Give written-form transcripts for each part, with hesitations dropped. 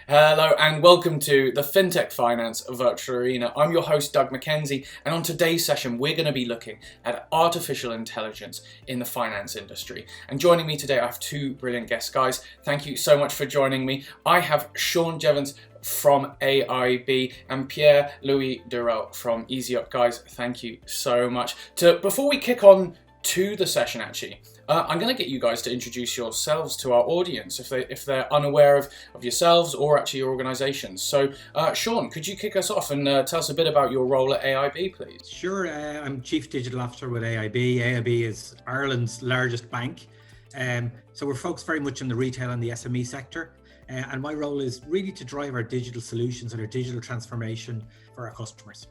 Hello and welcome to the FinTech Finance Virtual Arena. I'm your host, Doug Mackenzie, and on today's session, we're going to be looking at artificial intelligence in the finance industry. And joining me today, I have two brilliant guests. Guys, thank you so much for joining me. I have Jevens from AIB and Pierre Louis Durel from Yseop. Guys, thank you so much. Before we kick on to the session, actually, I'm going to get you guys to introduce yourselves to our audience if they're unaware of yourselves or actually your organisations. So, Sean, could you kick us off and tell us a bit about your role at AIB, please? Sure. I'm Chief Digital Officer with AIB. AIB is Ireland's largest bank. So we're focused very much on the retail and the SME sector. And my role is really to drive our digital solutions and our digital transformation for our customers.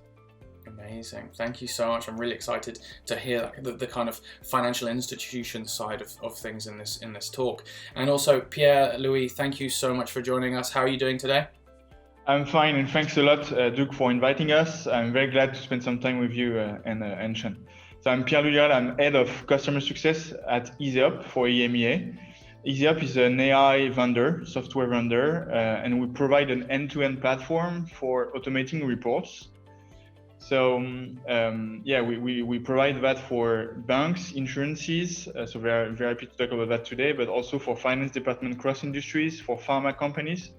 Amazing. Thank you so much. I'm really excited to hear the kind of financial institution side of things in this talk. And also, Pierre Louis, thank you so much for joining us. How are you doing today? I'm fine, and thanks a lot, Duke, for inviting us. I'm very glad to spend some time with you and Sean. So I'm Pierre Louis, I'm Head of Customer Success at Yseop for EMEA. Yseop is an AI vendor, software vendor, and we provide an end-to-end platform for automating reports. So we provide that for banks, insurances. So we're very happy to talk about that today, but also for finance department cross industries, for pharma companies.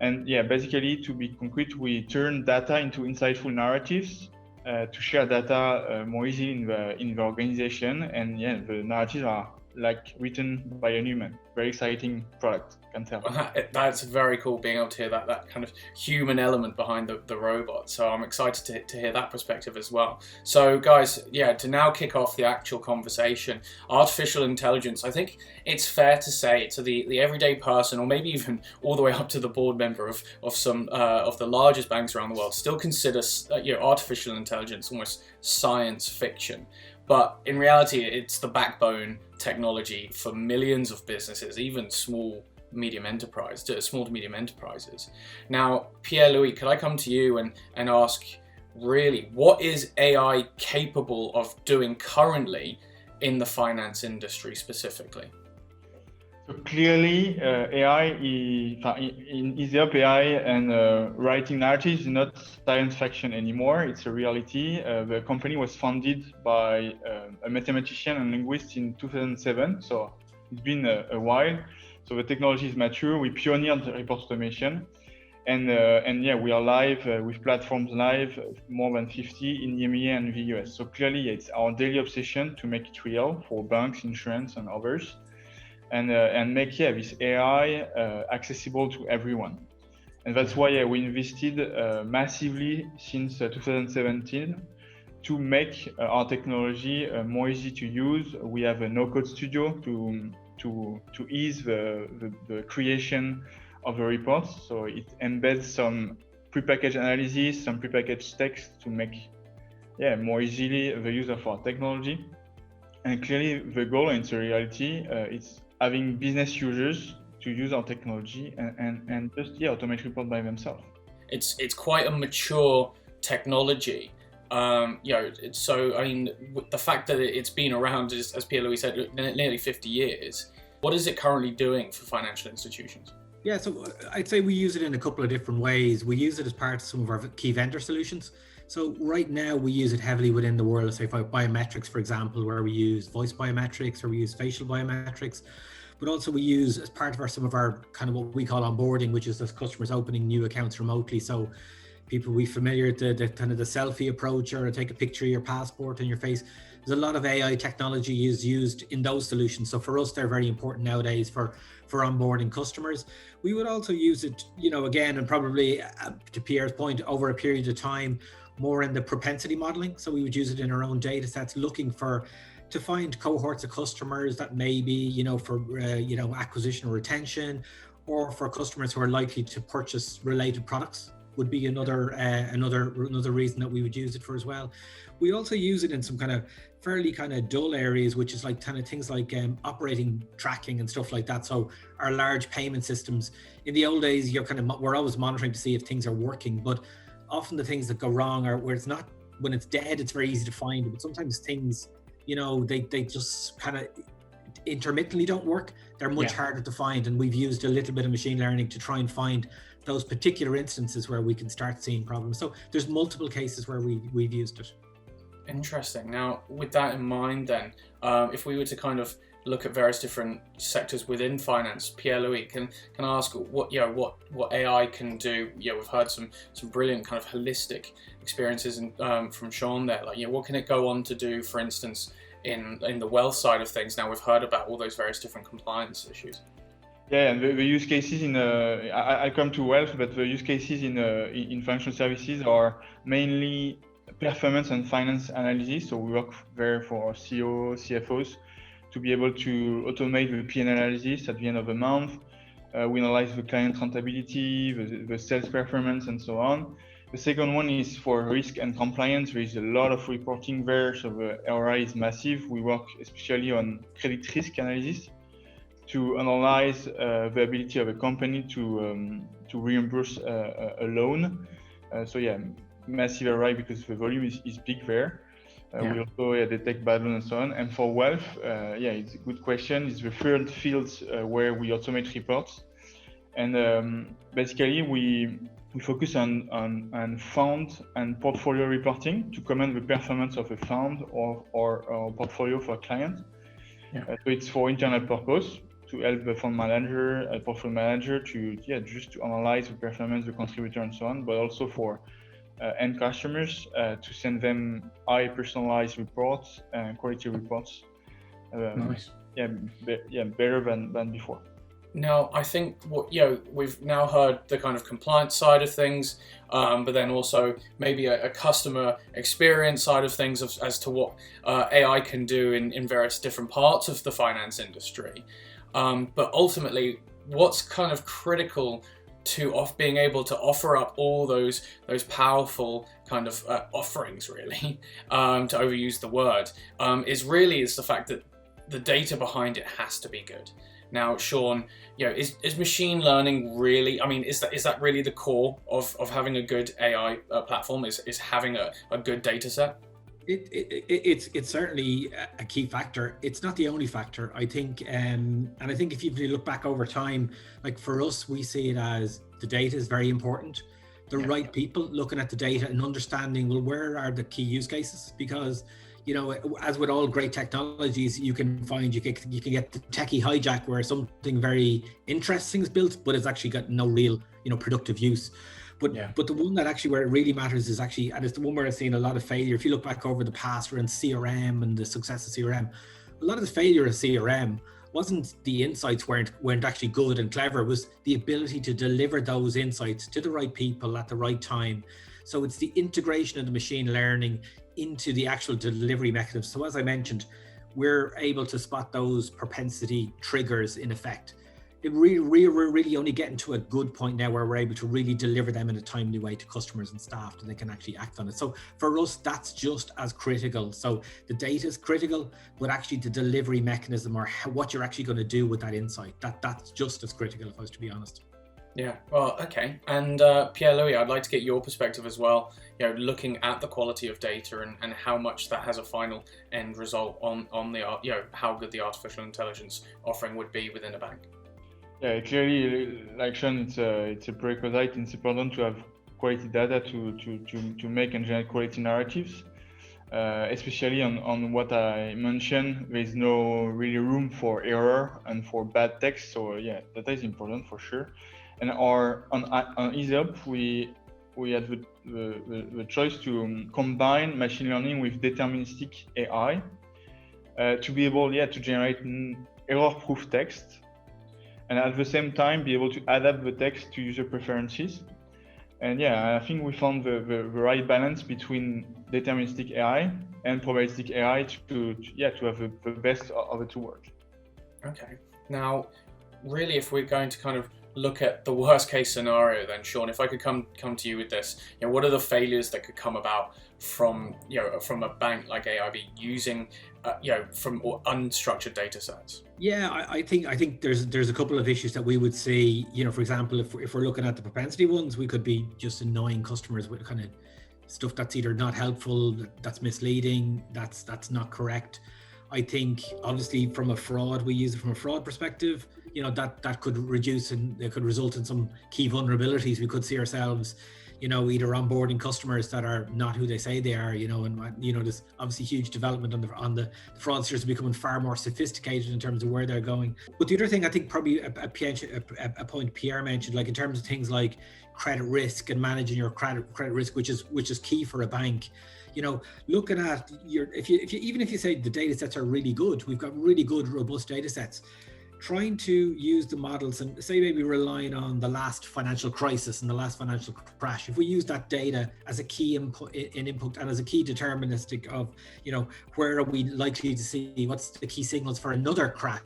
And basically, to be concrete, we turn data into insightful narratives to share data more easily in the organization. And the narratives are like written by a human. Very exciting product, I can tell. That's very cool being able to hear that kind of human element behind the robot. So I'm excited to hear that perspective as well. So guys, to now kick off the actual conversation, artificial intelligence, I think it's fair to say to the everyday person, or maybe even all the way up to the board member of some of the largest banks around the world, still considers artificial intelligence almost science fiction. But in reality, it's the backbone technology for millions of businesses, even small to medium enterprises. Now, Pierre Louis, could I come to you and ask, really, what is AI capable of doing currently in the finance industry specifically? So clearly, AI in Yseop, AI and writing narratives is not science fiction anymore. It's a reality. The company was founded by a mathematician and linguist in 2007. So it's been a while. So the technology is mature. We pioneered report automation, and we are live with platforms live, more than 50 in EMEA and the US. So clearly, it's our daily obsession to make it real for banks, insurance, and others. And make this AI accessible to everyone. And that's why we invested massively since 2017 to make our technology more easy to use. We have a no-code studio to ease the creation of the reports. So it embeds some prepackaged analysis, some prepackaged text to make more easily the use of our technology. And clearly the goal, and it's a reality, it's having business users to use our technology and just automate report by themselves. It's quite a mature technology. So I mean, the fact that it's been around, as Pierre Louis said, nearly 50 years. What is it currently doing for financial institutions? Yeah, so I'd say we use it in a couple of different ways. We use it as part of some of our key vendor solutions. So right now we use it heavily within the world of, say, biometrics, for example, where we use voice biometrics or we use facial biometrics. But also we use as part of some of our kind of what we call onboarding, which is those customers opening new accounts remotely. So people will be familiar with the kind of the selfie approach, or take a picture of your passport and your face. There's a lot of AI technology is used in those solutions. So for us, they're very important nowadays for onboarding customers. We would also use it, again, and probably to Pierre's point, over a period of time, more in the propensity modeling. So we would use it in our own data sets, looking to find cohorts of customers that may be, for acquisition or retention, or for customers who are likely to purchase related products, would be another reason that we would use it for as well. We also use it in some kind of fairly kind of dull areas, which is like kind of things like operating tracking and stuff like that. So our large payment systems, in the old days, we're always monitoring to see if things are working, but often the things that go wrong are where it's not, when it's dead, it's very easy to find, but sometimes things, they just kind of intermittently don't work. they're much harder to find. And we've used a little bit of machine learning to try and find those particular instances where we can start seeing problems. So there's multiple cases where we've used it. Interesting. Now, with that in mind, then, if we were to kind of look at various different sectors within finance, Pierre-Louis, can I ask what AI can do? We've heard some brilliant kind of holistic experiences from Sean there. Like, what can it go on to do, for instance, in the wealth side of things? Now we've heard about all those various different compliance issues. Yeah, and the use cases I come to wealth, but the use cases in financial services are mainly performance and finance analysis. So we work there for CEO, CFOs to be able to automate the P&L analysis at the end of the month. We analyze the client rentability, the sales performance, and so on. The second one is for risk and compliance. There is a lot of reporting there, so the ROI is massive. We work especially on credit risk analysis to analyze the ability of a company to reimburse a loan. So yeah, massive ROI because the volume is big there. We also detect bad loans and so on. And for wealth, it's a good question. It's the third field where we automate reports. And basically, we focus on fund and portfolio reporting to comment the performance of a fund or portfolio for a client. So it's for internal purpose to help the fund manager, portfolio manager to just to analyze the performance, the contributor, and so on, but also for end customers to send them high personalized reports and quality reports. Nice. Better than before. Now, I think we've now heard the kind of compliance side of things, but then also maybe a customer experience side of things as to what AI can do in various different parts of the finance industry. But ultimately, what's kind of critical to being able to offer up all those powerful kind of offerings, really, to overuse the word, is the fact that the data behind it has to be good. Now, Sean, is machine learning really? I mean, is that really the core of having a good AI platform? Is having a good data set? It's certainly a key factor. It's not the only factor, I think. And I think if you look back over time, like for us, we see it as the data is very important. The right people looking at the data and understanding, well, where are the key use cases? Because, as with all great technologies, you can get the techie hijack where something very interesting is built, but it's actually got no real, productive use. But the one that actually where it really matters is actually, and it's the one where I've seen a lot of failure. If you look back over the past around CRM and the success of CRM, a lot of the failure of CRM wasn't the insights weren't actually good and clever. It was the ability to deliver those insights to the right people at the right time. So it's the integration of the machine learning into the actual delivery mechanism. So as I mentioned, we're able to spot those propensity triggers in effect. We're really only getting to a good point now where we're able to really deliver them in a timely way to customers and staff that they can actually act on it. So for us, that's just as critical. So the data is critical, but actually the delivery mechanism or what you're actually going to do with that insight, that's just as critical, if I was to be honest. Yeah, well, okay. And Pierre-Louis, I'd like to get your perspective as well, looking at the quality of data and how much that has a final end result on the, how good the artificial intelligence offering would be within a bank. Yeah, clearly, like Sean, it's a prerequisite. It's important to have quality data to make and generate quality narratives, especially on what I mentioned. There is no really room for error and for bad text. So data is important for sure. And on Yseop, we had the choice to combine machine learning with deterministic AI to be able to generate error-proof text. And at the same time, be able to adapt the text to user preferences. And I think we found the right balance between deterministic AI and probabilistic AI to have the best of the two worlds. Okay. Now, really, if we're going to kind of look at the worst case scenario, then Sean, if I could come to you with this, what are the failures that could come about from a bank like AIB using from unstructured data sets? I think there's a couple of issues that we would see. For example, if we're looking at the propensity ones, we could be just annoying customers with kind of stuff that's either not helpful, that's misleading, that's not correct. I think obviously from a fraud, we use it from a fraud perspective, you know, that could reduce and it could result in some key vulnerabilities. We could see ourselves, you know, either onboarding customers that are not who they say they are, you know, and you know, there's obviously huge development on the fraudsters are becoming far more sophisticated in terms of where they're going. But the other thing I think probably a point Pierre mentioned, like in terms of things like credit risk and managing your credit risk, which is key for a bank. You know, looking at your, if you even if you say the data sets are really good, we've got really good, robust data sets, trying to use the models and say maybe relying on the last financial crisis and the last financial crash. If we use that data as a key input and as a key deterministic of, you know, where are we likely to see, what's the key signals for another crash?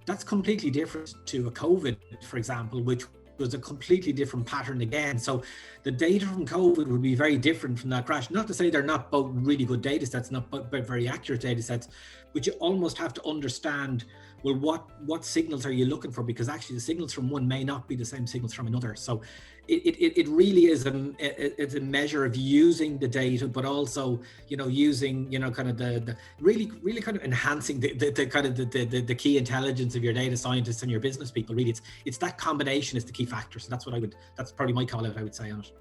That's completely different to a COVID, for example, which was a completely different pattern again. So the data from COVID would be very different from that crash. Not to say they're not both really good data sets, not both very accurate data sets, but you almost have to understand, well, what signals are you looking for? Because actually the signals from one may not be the same signals from another. So it really is it's a measure of using the data, but also, you know, using, you know, kind of the really kind of enhancing the kind of the key intelligence of your data scientists and your business people. Really, it's that combination is the key factor. So that's probably my call out, I would say, on it.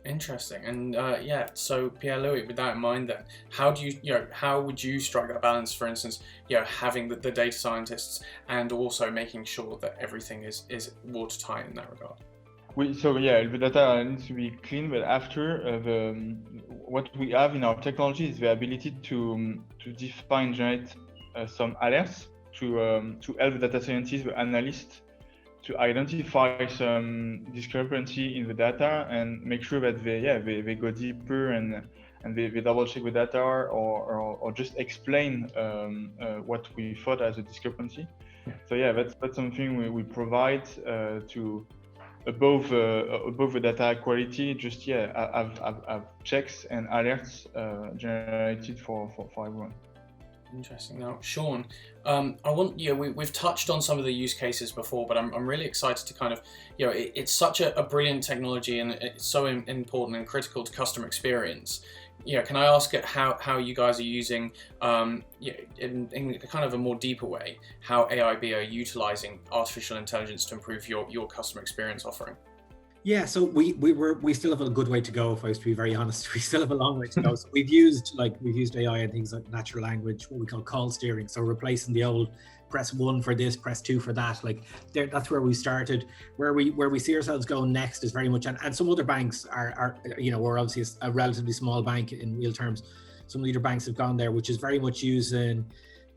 Interesting. And so Pierre-Louis, with that in mind then, how would you strike that balance, for instance, you know, having the data scientists and also making sure that everything is watertight in that regard? The data needs to be clean, but after what we have in our technology is the ability to define, generate some alerts to help the data scientists, the analysts, to identify some discrepancy in the data and make sure that they go deeper and they double check the data or just explain what we thought as a discrepancy. Yeah. So that's something we provide to above the data quality. Just have checks and alerts generated for everyone. Interesting. Now, Sean, we've touched on some of the use cases before, but I'm really excited to kind of, you know, it's such a brilliant technology and it's so important and critical to customer experience. You know, can I ask how you guys are using, in kind of a more deeper way, how AIB are utilizing artificial intelligence to improve your customer experience offering? Yeah, so we still have a good way to go, if I was to be very honest. We still have a long way to go. So we've used AI and things like natural language, what we call call steering. So replacing the old press 1 for this, press 2 for that. Like that's where we started. Where we see ourselves going next is very much, and some other banks are you know, we're obviously a relatively small bank in real terms. Some leader banks have gone there, which is very much using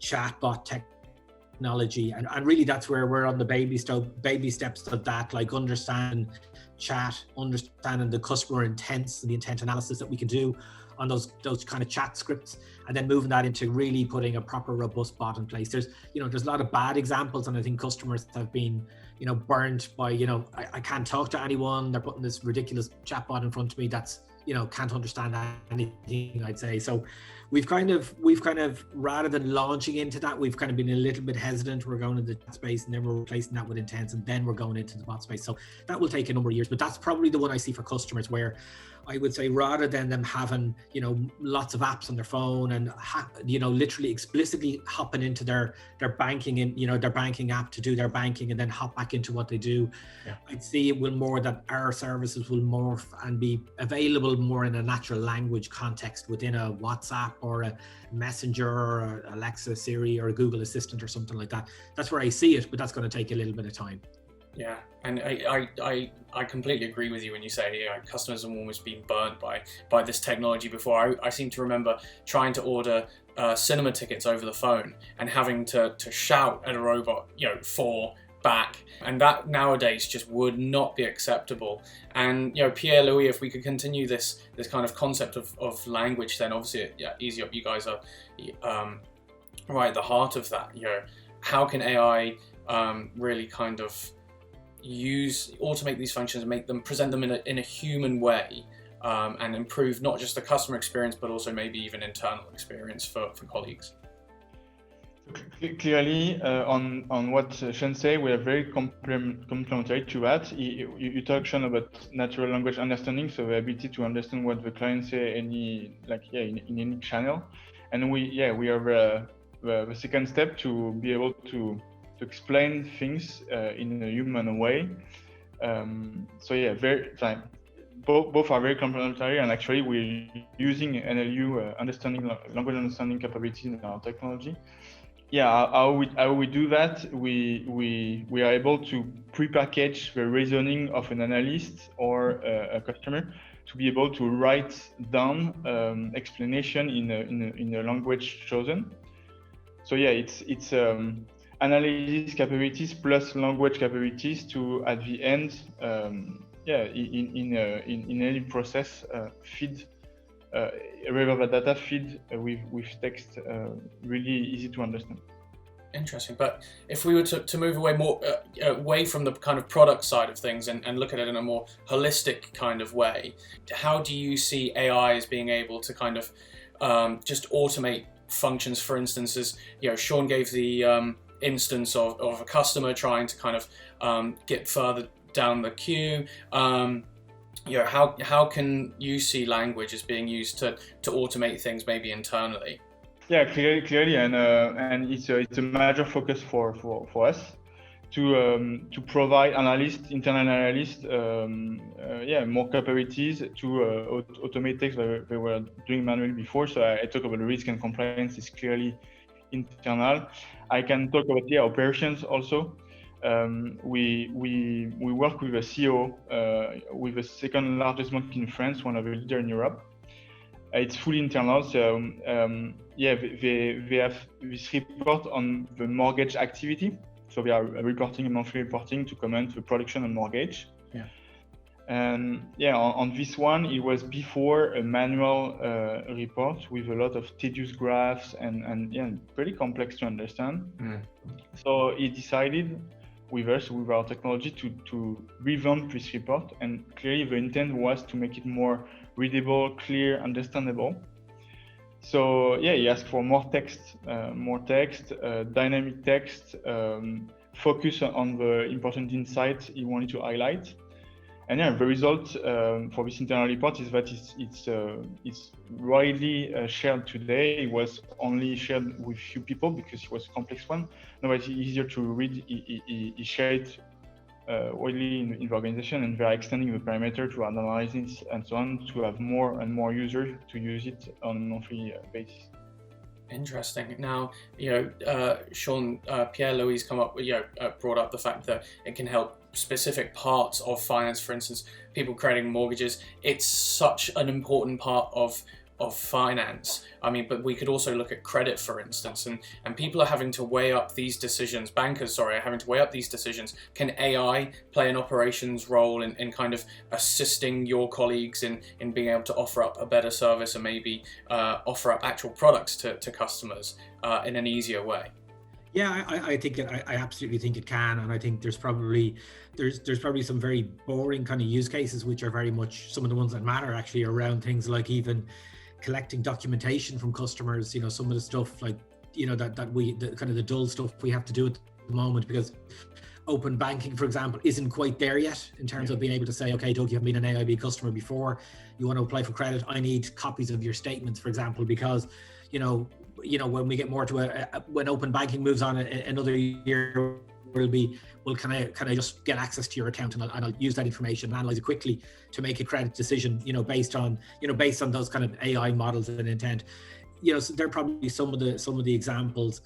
chatbot technology, and really that's where we're on the baby steps of that, like understanding the customer intents and the intent analysis that we can do on those kind of chat scripts, and then moving that into really putting a proper robust bot in place. There's a lot of bad examples, and I think customers have been, you know, burned by, you know, I can't talk to anyone, they're putting this ridiculous chatbot in front of me that's, you know, can't understand anything, I'd say. So we've kind of rather than launching into that, we've kind of been a little bit hesitant. We're going into the space and then we're replacing that with intents, and then we're going into the bot space. So that will take a number of years, but that's probably the one I see for customers, where I would say rather than them having, you know, lots of apps on their phone and you know, literally explicitly hopping into their banking and, you know, their banking app to do their banking and then hop back into what they do. Yeah. I'd see it will more that our services will morph and be available more in a natural language context within a WhatsApp or a Messenger or Alexa, Siri or a Google Assistant or something like that. That's where I see it, but that's going to take a little bit of time. Yeah, and I completely agree with you when you say customers have almost been burnt by this technology before. I seem to remember trying to order cinema tickets over the phone and having to shout at a robot, you know, for back, and that nowadays just would not be acceptable. And, you know, Pierre-Louis, if we could continue this kind of concept of language, then obviously Yseop, you guys are right at the heart of that. You know, how can AI really kind of automate these functions and present them in a human way, and improve not just the customer experience but also maybe even internal experience for colleagues? Clearly, on what Sean said, we are very complementary to that. You touched on about natural language understanding, so the ability to understand what the client say in any channel, and we are the second step to be able to explain things in a human way. So yeah, both are very complementary, and actually we're using NLU language understanding capability in our technology. Yeah, how we do that? We are able to prepackage the reasoning of an analyst or a customer to be able to write down explanation in a language chosen. So yeah, it's analysis capabilities plus language capabilities to at the end, in any process feed. Relevant data feed with text, really easy to understand. Interesting. But if we were to move away from the kind of product side of things and look at it in a more holistic kind of way, how do you see AI as being able to kind of just automate functions? For instance, as Sean gave the instance of a customer trying to kind of get further down the queue. How can you see language as being used to automate things maybe internally? Yeah, clearly, and it's a major focus for us to provide internal analysts, more capabilities to automate things that they were doing manually before. So I talk about the risk and compliance is clearly internal. I can talk about operations also. We work with a CEO, with the second largest bank in France, one of the leaders in Europe. It's fully internal, so they have this report on the mortgage activity. So we are reporting a monthly reporting to comment the production on mortgage. Yeah. And on this one, it was before a manual report with a lot of tedious graphs and pretty complex to understand. So he decided with our technology to revamp this report, and clearly the intent was to make it more readable, clear, understandable. So he asked for more text, dynamic text, focus on the important insights he wanted to highlight. And the result for this internal report is that it's widely shared today. It was only shared with few people because it was a complex one. Now it's easier to read. He shared it widely in the organization, and they're extending the parameter to analysis and so on to have more and more users to use it on a monthly basis. Interesting. Now, Sean, Pierre, Louise brought up the fact that it can help specific parts of finance. For instance, people creating mortgages. It's such an important part of finance. I mean, but we could also look at credit, for instance, and people are having to weigh up these decisions. Bankers, are having to weigh up these decisions. Can AI play an operations role in kind of assisting your colleagues in being able to offer up a better service and maybe offer up actual products to customers in an easier way? Yeah, I think I absolutely think it can, and I think there's probably some very boring kind of use cases which are very much some of the ones that matter actually around things like even collecting documentation from customers. Some of the stuff like the kind of the dull stuff we have to do at the moment because open banking, for example, isn't quite there yet in terms of being able to say, okay, Doug, you haven't been an AIB customer before, you want to apply for credit, I need copies of your statements, for example, because when we get more to when open banking moves on another year, can I just get access to your account and I'll use that information and analyze it quickly to make a credit decision, based on those kind of AI models and intent. So they're probably some of the examples.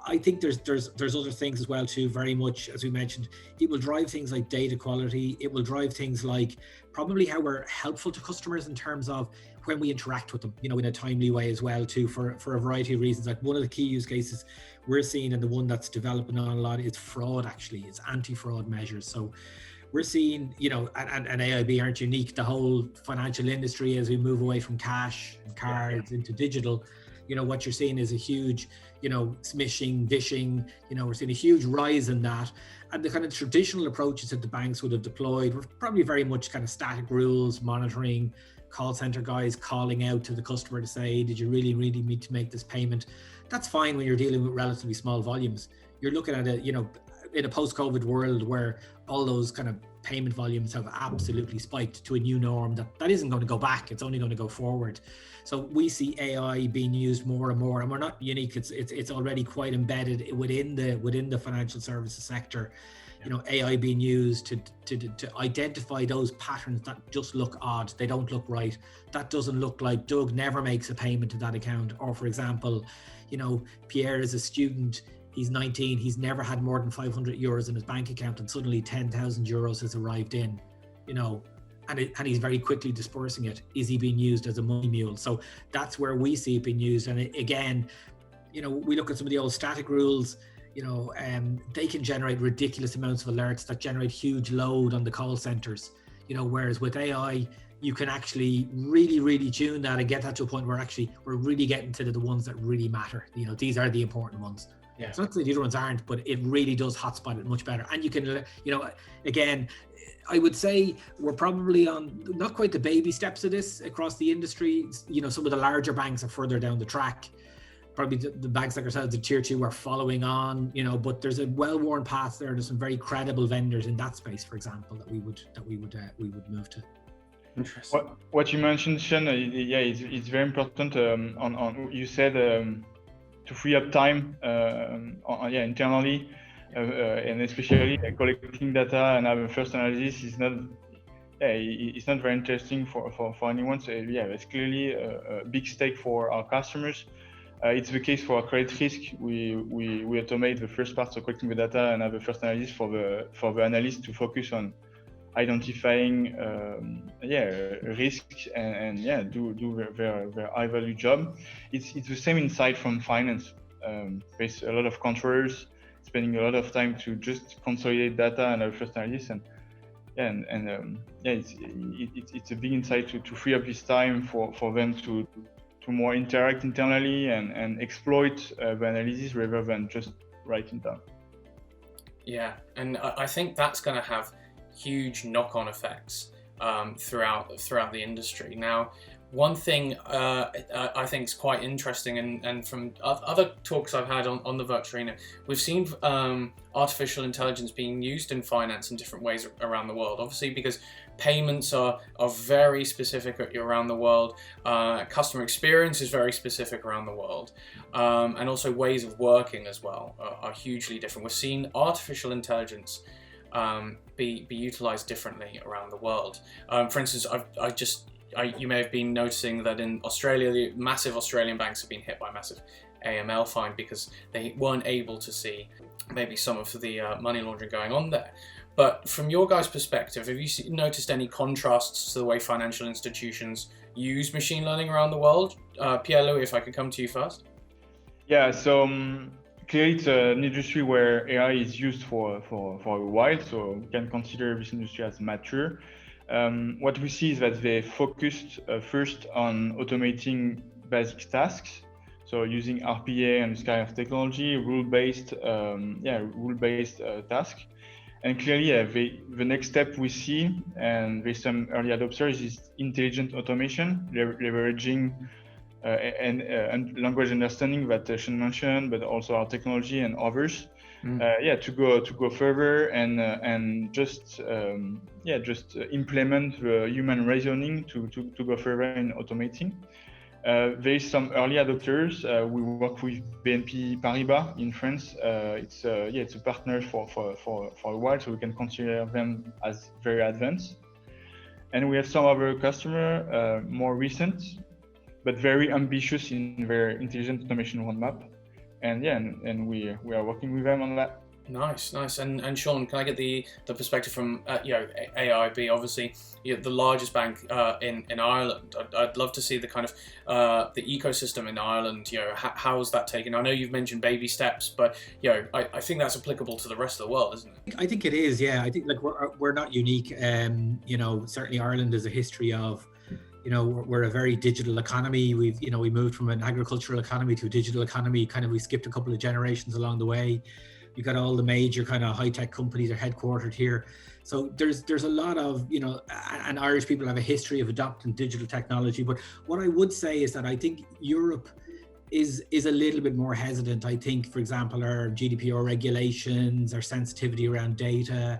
I think there's other things as well too, very much, as we mentioned, it will drive things like data quality. It will drive things like probably how we're helpful to customers in terms of when we interact with them, in a timely way as well too, for a variety of reasons. Like one of the key use cases we're seeing, and the one that's developing on a lot, is fraud. Actually, it's anti-fraud measures. So we're seeing, and AIB aren't unique. The whole financial industry, as we move away from cash and cards into digital, what you're seeing is a huge, smishing, dishing, we're seeing a huge rise in that. And the kind of traditional approaches that the banks would have deployed were probably very much kind of static rules, monitoring, call center guys calling out to the customer to say, did you really need to make this payment? That's fine when you're dealing with relatively small volumes. You're looking at in a post-COVID world where all those kind of payment volumes have absolutely spiked to a new norm that isn't going to go back. It's only going to go forward. So we see AI being used more and more, and we're not unique. It's already quite embedded within the financial services sector. You know, AI being used to identify those patterns that just look odd. They don't look right. That doesn't look like Doug never makes a payment to that account. Or for example, you know, Pierre is a student. He's 19. He's never had more than 500 euros in his bank account, and suddenly 10,000 euros has arrived in. You know, and he's very quickly dispersing it. Is he being used as a money mule? So that's where we see it being used. And again, you know, we look at some of the old static rules. You know, they can generate ridiculous amounts of alerts that generate huge load on the call centers. You know, whereas with AI, you can actually really tune that and get that to a point where actually we're really getting to the ones that really matter. You know, these are the important ones. Yeah. It's not that the other ones aren't, but it really does hotspot it much better. And you can, you know, again, I would say we're probably on not quite the baby steps of this across the industry. You know, some of the larger banks are further down the track. Probably the banks like ourselves, the tier 2, are following on, you know, but there's a well-worn path there. There's some very credible vendors in that space, for example, that we would move to. Interesting. What you mentioned, Sean, it's very important. On you said to free up time, internally, and especially collecting data and having first analysis is not. It's not very interesting for anyone. So it's clearly a big stake for our customers. It's the case for credit risk. We automate the first part of collecting the data and have a first analysis for the analyst to focus on identifying risk and do their high value job. It's the same inside from finance. There's a lot of controllers spending a lot of time to just consolidate data and have first analysis it's a big insight to free up this time for them to more interact internally and exploit the analysis rather than just writing down. Yeah, and I think that's going to have huge knock-on effects throughout the industry. Now, one thing I think is quite interesting, and from other talks I've had on the virtual arena, we've seen artificial intelligence being used in finance in different ways around the world. Obviously, because payments are very specific around the world, customer experience is very specific around the world, and also ways of working as well are hugely different. We're seeing artificial intelligence be utilized differently around the world. For instance, you may have been noticing that in Australia, the massive Australian banks have been hit by a massive AML fine because they weren't able to see maybe some of the money laundering going on there. But from your guys' perspective, have you noticed any contrasts to the way financial institutions use machine learning around the world? Pierre-Louis, if I could come to you first. Yeah, so clearly it's an industry where AI is used for a while, so we can consider this industry as mature. What we see is that they focused first on automating basic tasks, so using RPA and this kind of technology, rule-based task. And clearly, the next step we see, and with some early adopters, is intelligent automation, leveraging and language understanding that Sean mentioned, but also our technology and others. To go further and just implement the human reasoning to go further in automating. There is some early adopters. We work with BNP Paribas in France. It's a partner for a while, so we can consider them as very advanced. And we have some other customer more recent, but very ambitious in their intelligent automation roadmap. And we are working with them on that. Nice. And Sean, can I get the perspective from AIB? Obviously, the largest bank in Ireland. I'd love to see the kind of the ecosystem in Ireland. How is that taken? I know you've mentioned baby steps, but I think that's applicable to the rest of the world, isn't it? I think it is. Yeah, I think we're not unique. Certainly Ireland has a history of. We're a very digital economy. We moved from an agricultural economy to a digital economy. We skipped a couple of generations along the way. You got all the major kind of high-tech companies are headquartered here. So there's a lot of, and Irish people have a history of adopting digital technology. But what I would say is that I think Europe is a little bit more hesitant. I think, for example, our GDPR regulations, our sensitivity around data.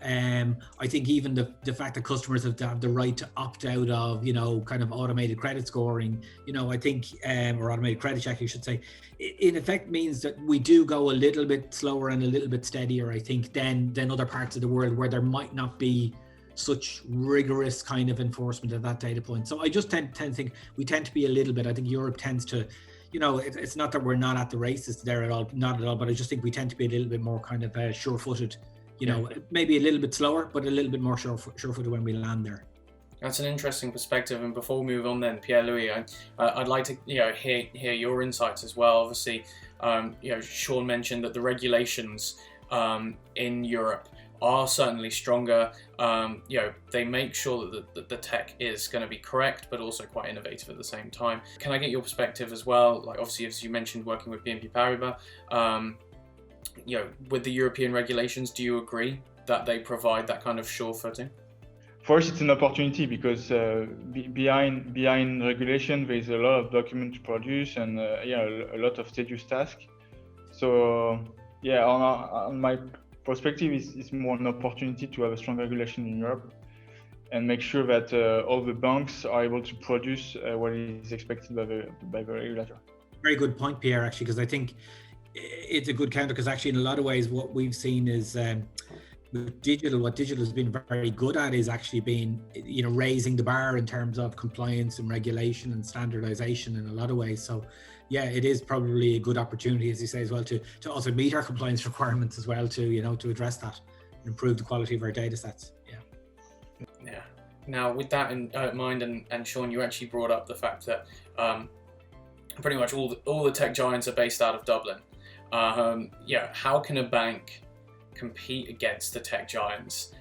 I think even the fact that customers have to have the right to opt out of, kind of automated credit scoring, I think, or automated credit checking, I should say, in effect means that we do go a little bit slower and a little bit steadier, I think, than other parts of the world where there might not be such rigorous kind of enforcement at that data point. So I just tend to think we tend to be a little bit, I think Europe tends to, it's not that we're not at the races there at all, not at all, but I just think we tend to be a little bit more kind of sure-footed, maybe a little bit slower, but a little bit more sure-footed when we land there. That's an interesting perspective. And before we move on then, Pierre-Louis, I'd like to hear your insights as well. Obviously, Sean mentioned that the regulations in Europe are certainly stronger. They make sure that the tech is going to be correct, but also quite innovative at the same time. Can I get your perspective as well? Like, obviously, as you mentioned, working with BNP Paribas, with the European regulations, do you agree that they provide that kind of sure footing? First, it's an opportunity because behind regulation, there's a lot of documents to produce and a lot of tedious tasks. So on my perspective, it's more an opportunity to have a strong regulation in Europe and make sure that all the banks are able to produce what is expected by the regulator. Very good point, Pierre, actually, because I think it's a good counter, because actually in a lot of ways what we've seen is with digital, what digital has been very good at is actually being, raising the bar in terms of compliance and regulation and standardization in a lot of ways. So yeah, it is probably a good opportunity, as you say, as well, to also meet our compliance requirements as well, to address that and improve the quality of our data sets. Yeah. Now, with that in mind, and Sean, you actually brought up the fact that pretty much all the tech giants are based out of Dublin. How can a bank compete against the tech giants?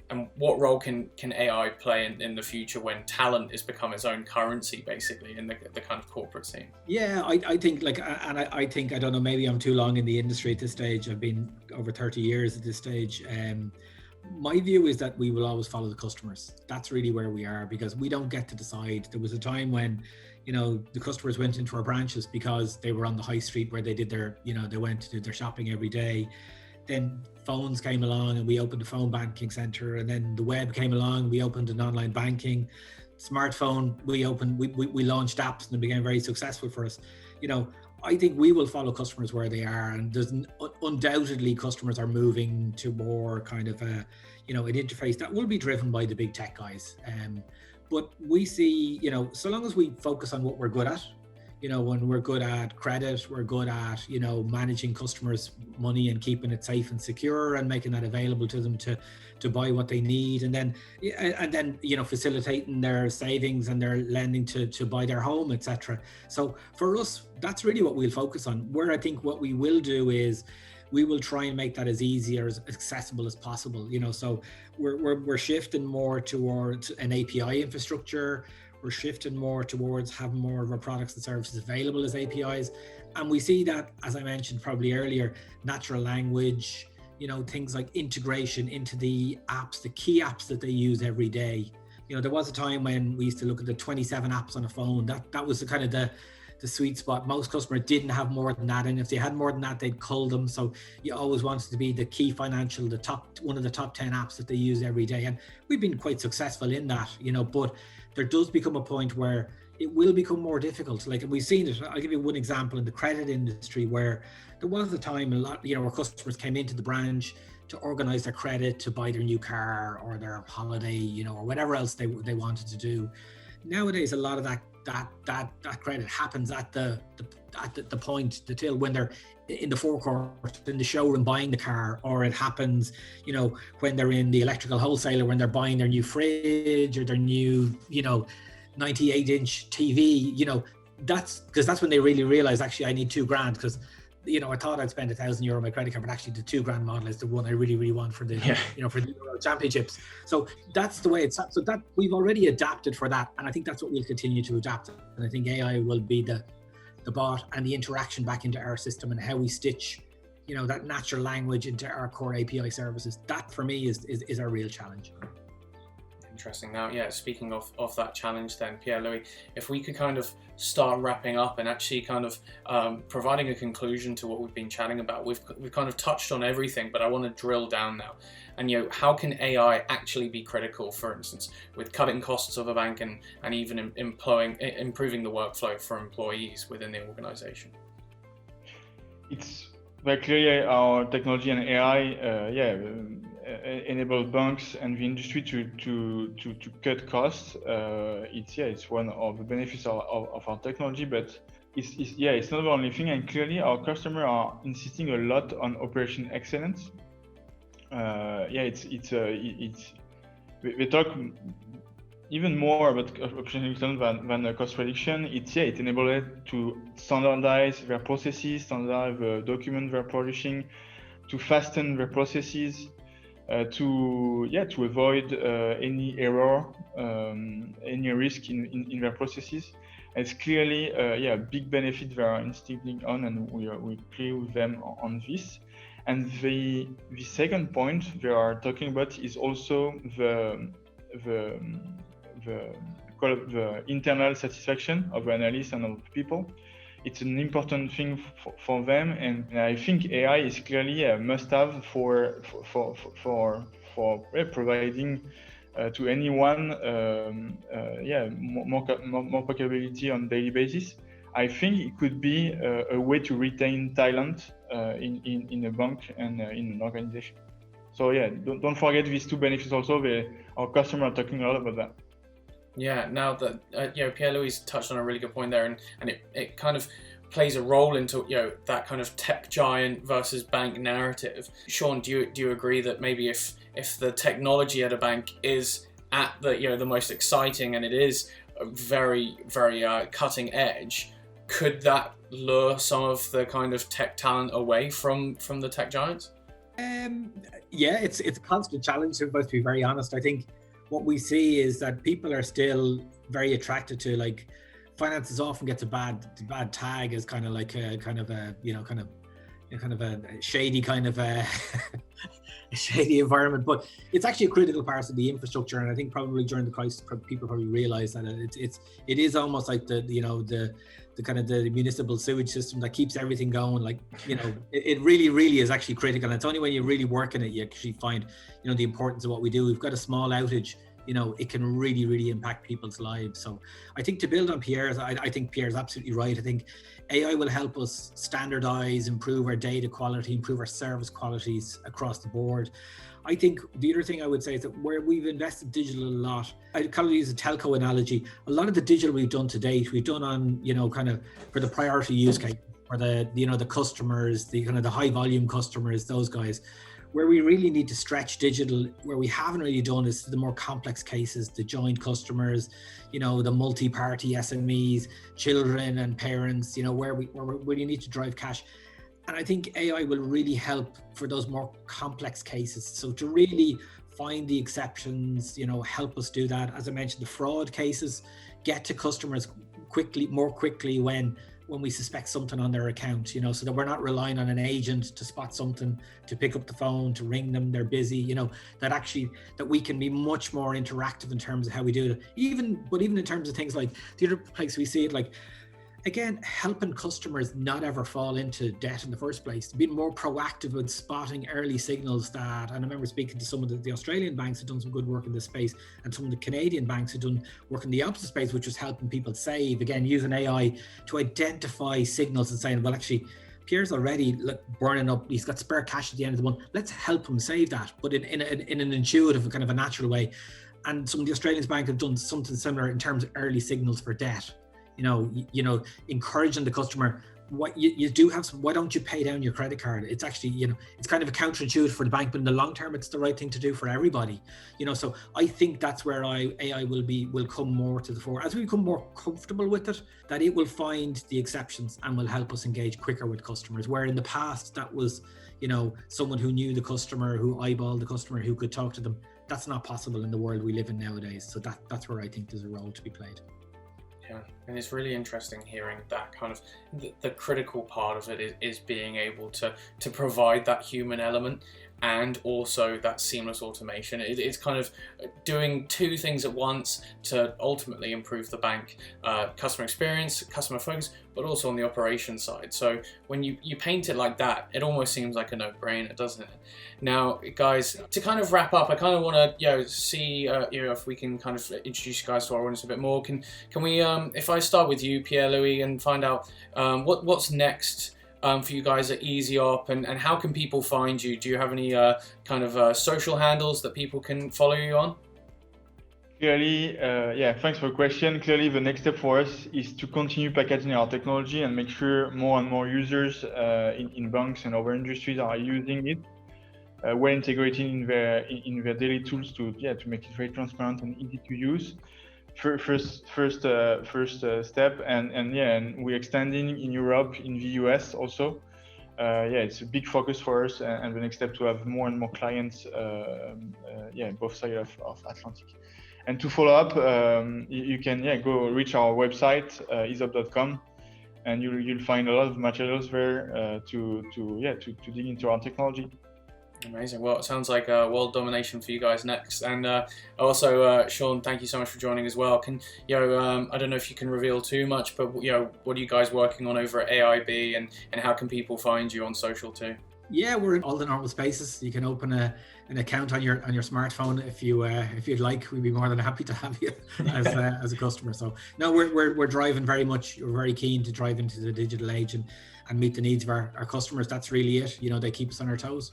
And what role can AI play in the future when talent has become its own currency, basically, in the kind of corporate scene? Yeah, I think I think, I don't know, maybe I'm too long in the industry at this stage. I've been over 30 years at this stage. My view is that we will always follow the customers. That's really where we are, because we don't get to decide. There was a time when, the customers went into our branches because they were on the high street where they did their, they went to do their shopping every day. Then phones came along and we opened a phone banking center, and then the web came along, we opened an online banking. Smartphone, we launched apps, and it became very successful for us. I think we will follow customers where they are, and there's undoubtedly customers are moving to more kind of an interface that will be driven by the big tech guys. But we see, so long as we focus on what we're good at, when we're good at credit, we're good at, managing customers' money and keeping it safe and secure and making that available to them to buy what they need. And then, facilitating their savings and their lending to buy their home, etc. So for us, that's really what we'll focus on. Where I think what we will do is we will try and make that as easy or as accessible as possible. So we're shifting more towards an API infrastructure. We're shifting more towards having more of our products and services available as APIs. And we see that, as I mentioned probably earlier, natural language, things like integration into the apps, the key apps that they use every day. There was a time when we used to look at the 27 apps on a phone. That was the kind of the sweet spot. Most customers didn't have more than that. And if they had more than that, they'd cull them. So you always wanted to be the key financial, one of the top 10 apps that they use every day. And we've been quite successful in that, but there does become a point where it will become more difficult. Like we've seen it. I'll give you one example in the credit industry where there was a time a lot, where customers came into the branch to organize their credit, to buy their new car or their holiday, or whatever else they wanted to do. Nowadays, a lot of that credit happens at the point, the till when they're in the forecourt in the showroom buying the car, or it happens, when they're in the electrical wholesaler when they're buying their new fridge or their new, 98-inch TV. That's when they really realize, actually I need $2,000 because I thought I'd spend €1,000 on my credit card, but actually the $2,000 model is the one I really, really want for the, for the Euro Championships. So that's the way it's at. So that we've already adapted for that. And I think that's what we'll continue to adapt. And I think AI will be the bot and the interaction back into our system, and how we stitch, that natural language into our core API services. That for me is our real challenge. Interesting. Now, yeah, speaking of that challenge then, Pierre-Louis, if we could kind of start wrapping up and actually kind of providing a conclusion to what we've been chatting about. We've kind of touched on everything, but I want to drill down now. And, how can AI actually be critical, for instance, with cutting costs of a bank and even improving the workflow for employees within the organization? It's very clearly our technology and AI, enable banks and the industry to cut costs. It's one of the benefits of our technology, but it's not the only thing. And clearly, our customers are insisting a lot on operation excellence. We talk even more about operation excellence than cost reduction. It enables it to standardize their processes, standardize the document they're publishing, to fasten their processes, to avoid any error, any risk in their processes. It's clearly a big benefit they are insisting on, and we play with them on this. And the second point they are talking about is also the internal satisfaction of the analysts and of people. It's an important thing for them, and I think AI is clearly a must-have for providing to anyone more capability on a daily basis. I think it could be a way to retain talent in a bank and in an organization. So don't forget these two benefits also. Our customers are talking a lot about that. Yeah, now that Pierre-Louis touched on a really good point there, and it kind of plays a role into that kind of tech giant versus bank narrative. Sean, do you agree that maybe if the technology at a bank is at the most exciting and it is very very cutting edge, could that lure some of the kind of tech talent away from the tech giants? It's a constant challenge, to be very honest. I think what we see is that people are still very attracted to, like, finances often gets a bad tag as kind of like a shady kind of a shady environment, but it's actually a critical part of the infrastructure. And I think probably during the crisis, people probably realize that it is almost like the kind of the municipal sewage system that keeps everything going. Like, it really is actually critical. And it's only when you really work in it you actually find the importance of what we do. We've got a small outage, it can really impact people's lives. So I think, to build on Pierre's, I think Pierre's absolutely right. I think AI will help us standardize, improve our data quality, improve our service qualities across the board. I think the other thing I would say is that where we've invested digital a lot, I kind of use a telco analogy. A lot of the digital we've done to date, we've done on, kind of for the priority use case, for the customers, the kind of the high volume customers, those guys. Where we really need to stretch digital, where we haven't really done, is the more complex cases, the joint customers, the multi-party SMEs, children and parents, where you need to drive cash. And I think AI will really help for those more complex cases. So to really find the exceptions, help us do that. As I mentioned, the fraud cases, get to customers more quickly when we suspect something on their account, so that we're not relying on an agent to spot something, to pick up the phone, to ring them, they're busy, that we can be much more interactive in terms of how we do it. Even in terms of things like the other place we see it, like, again, helping customers not ever fall into debt in the first place, being more proactive with spotting early signals that, and I remember speaking to some of the Australian banks who've done some good work in this space, and some of the Canadian banks who've done work in the opposite space, which was helping people save, again, using AI to identify signals and saying, well, actually, Pierre's already burning up, he's got spare cash at the end of the month, let's help him save that, but in an intuitive, kind of a natural way. And some of the Australian banks have done something similar in terms of early signals for debt. Encouraging the customer, what you do have some, why don't you pay down your credit card? It's actually, it's kind of a counterintuitive for the bank, but in the long term, it's the right thing to do for everybody. So I think that's where AI will come more to the fore as we become more comfortable with it, that it will find the exceptions and will help us engage quicker with customers, where in the past that was, someone who knew the customer, who eyeballed the customer, who could talk to them. That's not possible in the world we live in nowadays. So that's where I think there's a role to be played. Yeah, and it's really interesting hearing that kind of the critical part of it is being able to provide that human element. and also that seamless automation. It's kind of doing two things at once to ultimately improve the bank customer experience, customer focus, but also on the operation side. So when you paint it like that, it almost seems like a no-brainer, doesn't it? Now, guys, to kind of wrap up, I kind of want to see if we can kind of introduce you guys to our audience a bit more. Can we, if I start with you, Pierre, Louis, and find out what's next for you guys at Yseop, and how can people find you? Do you have any kind of social handles that people can follow you on? Clearly, yeah, thanks for the question. Clearly, the next step for us is to continue packaging our technology and make sure more and more users in banks and other industries are using it. We're integrating in their daily tools to make it very transparent and easy to use. First step, and we're extending in Europe, in the US also. It's a big focus for us, and the next step to have more and more clients, both sides of Atlantic. And to follow up, you can go reach our website, yseop.com, and you'll find a lot of materials there to dig into our technology. Amazing. Well, it sounds like world domination for you guys next. And also, Sean, thank you so much for joining as well. Can I don't know if you can reveal too much, but what are you guys working on over at AIB, and how can people find you on social too? Yeah, we're in all the normal spaces. You can open an account on your smartphone if you'd like. We'd be more than happy to have you as a customer. So no, we're driving very much. We're very keen to drive into the digital age and meet the needs of our customers. That's really it. They keep us on our toes.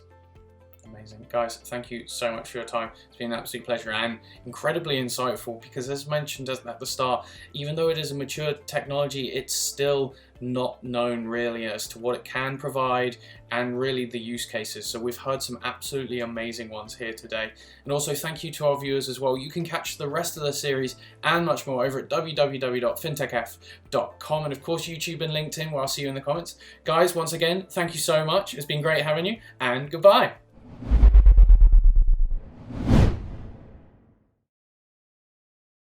Amazing. Guys, thank you so much for your time. It's been an absolute pleasure and incredibly insightful, because as mentioned at the start, even though it is a mature technology, it's still not known really as to what it can provide and really the use cases. So we've heard some absolutely amazing ones here today. And also thank you to our viewers as well. You can catch the rest of the series and much more over at www.fintechf.com, and of course YouTube and LinkedIn, where I'll see you in the comments. Guys, once again, thank you so much. It's been great having you, and goodbye.